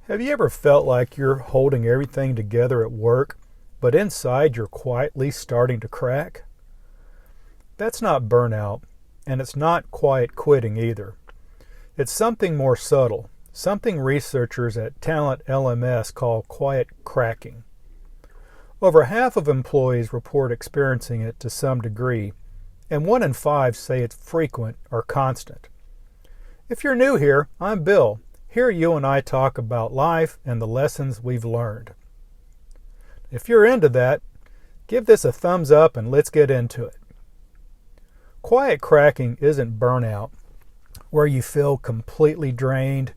Have you ever felt like you're holding everything together at work, but inside you're quietly starting to crack? That's not burnout, and it's not quiet quitting either. It's something more subtle, something researchers at TalentLMS call quiet cracking. Over half of employees report experiencing it to some degree, and 1 in 5 say it's frequent or constant. If you're new here, I'm Bill. Here you and I talk about life and the lessons we've learned. If you're into that, give this a thumbs up and let's get into it. Quiet cracking isn't burnout, where you feel completely drained,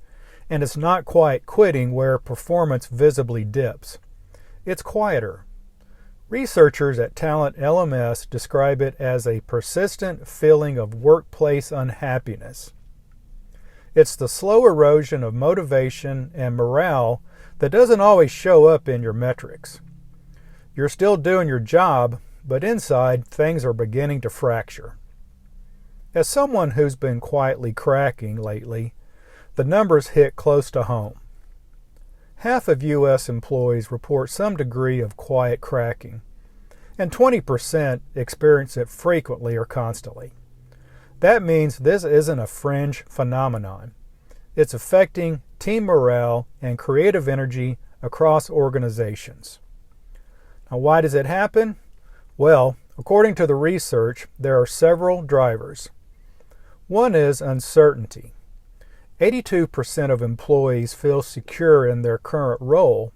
and it's not quiet quitting where performance visibly dips. It's quieter. Researchers at TalentLMS describe it as a persistent feeling of workplace unhappiness. It's the slow erosion of motivation and morale that doesn't always show up in your metrics. You're still doing your job, but inside things are beginning to fracture. As someone who's been quietly cracking lately, the numbers hit close to home. Half of U.S. employees report some degree of quiet cracking, and 20% experience it frequently or constantly. That means this isn't a fringe phenomenon. It's affecting team morale and creative energy across organizations. Now, why does it happen? Well, according to the research, there are several drivers. One is uncertainty. 82% of employees feel secure in their current role,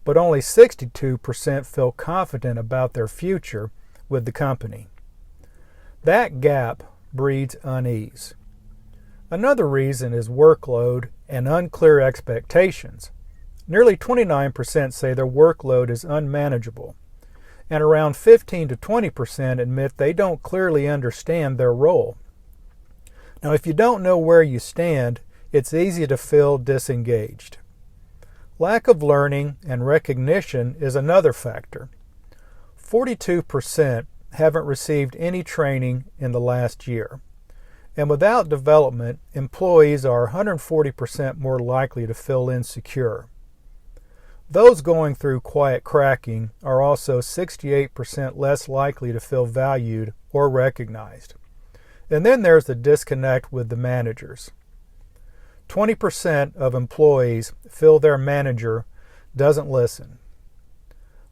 but only 62% feel confident about their future with the company. That gap breeds unease. Another reason is workload and unclear expectations. Nearly 29% say their workload is unmanageable, and around 15 to 20% admit they don't clearly understand their role. Now, if you don't know where you stand, it's easy to feel disengaged. Lack of learning and recognition is another factor. 42% haven't received any training in the last year. And without development, employees are 140% more likely to feel insecure. Those going through quiet cracking are also 68% less likely to feel valued or recognized. And then there's the disconnect with the managers. 20% of employees feel their manager doesn't listen.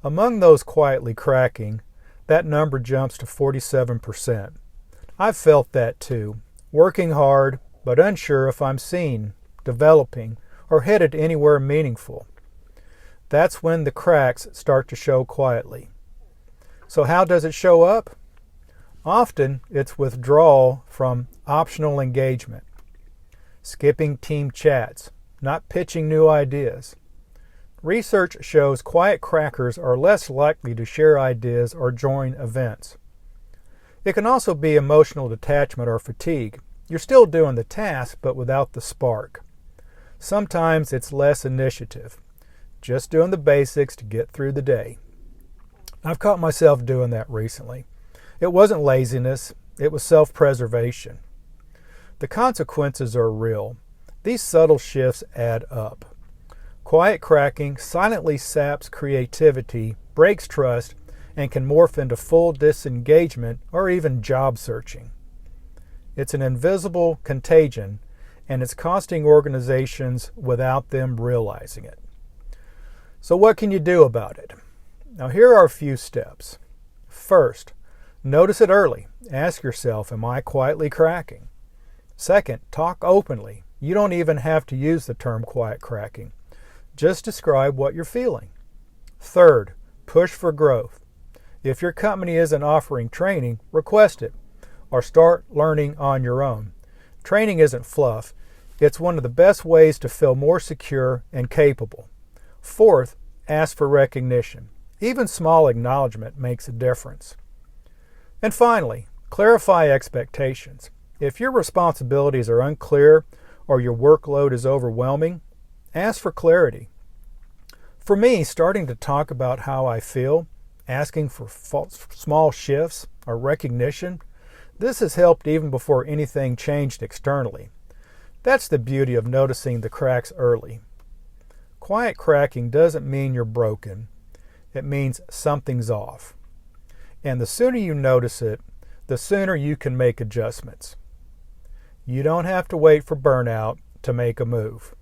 Among those quietly cracking, that number jumps to 47%. I've felt that too, working hard but unsure if I'm seen, developing, or headed anywhere meaningful. That's when the cracks start to show quietly. So how does it show up? Often it's withdrawal from optional engagement, skipping team chats, not pitching new ideas. Research shows quiet crackers are less likely to share ideas or join events. It can also be emotional detachment or fatigue. You're still doing the task, but without the spark. Sometimes it's less initiative, just doing the basics to get through the day. I've caught myself doing that recently. It wasn't laziness, it was self-preservation. The consequences are real. These subtle shifts add up. Quiet cracking silently saps creativity, breaks trust, and can morph into full disengagement or even job searching. It's an invisible contagion, and it's costing organizations without them realizing it. So what can you do about it? Now, here are a few steps. First, notice it early. Ask yourself, am I quietly cracking? Second, talk openly. You don't even have to use the term quiet cracking. Just describe what you're feeling. Third, push for growth. If your company isn't offering training, request it or start learning on your own. Training isn't fluff. It's one of the best ways to feel more secure and capable. Fourth, ask for recognition. Even small acknowledgement makes a difference. And finally, clarify expectations. If your responsibilities are unclear or your workload is overwhelming, ask for clarity. For me, starting to talk about how I feel, asking for small shifts or recognition, this has helped even before anything changed externally. That's the beauty of noticing the cracks early. quiet cracking doesn't mean you're broken. It means something's off. And the sooner you notice it, the sooner you can make adjustments. You don't have to wait for burnout to make a move.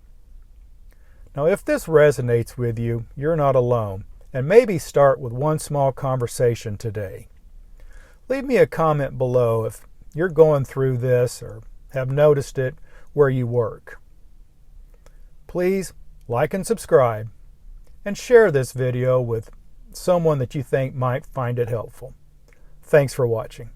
Now, if this resonates with you, you're not alone, and maybe start with one small conversation today. Leave me a comment below if you're going through this or have noticed it where you work. Please like and subscribe, and share this video with someone that you think might find it helpful. Thanks for watching.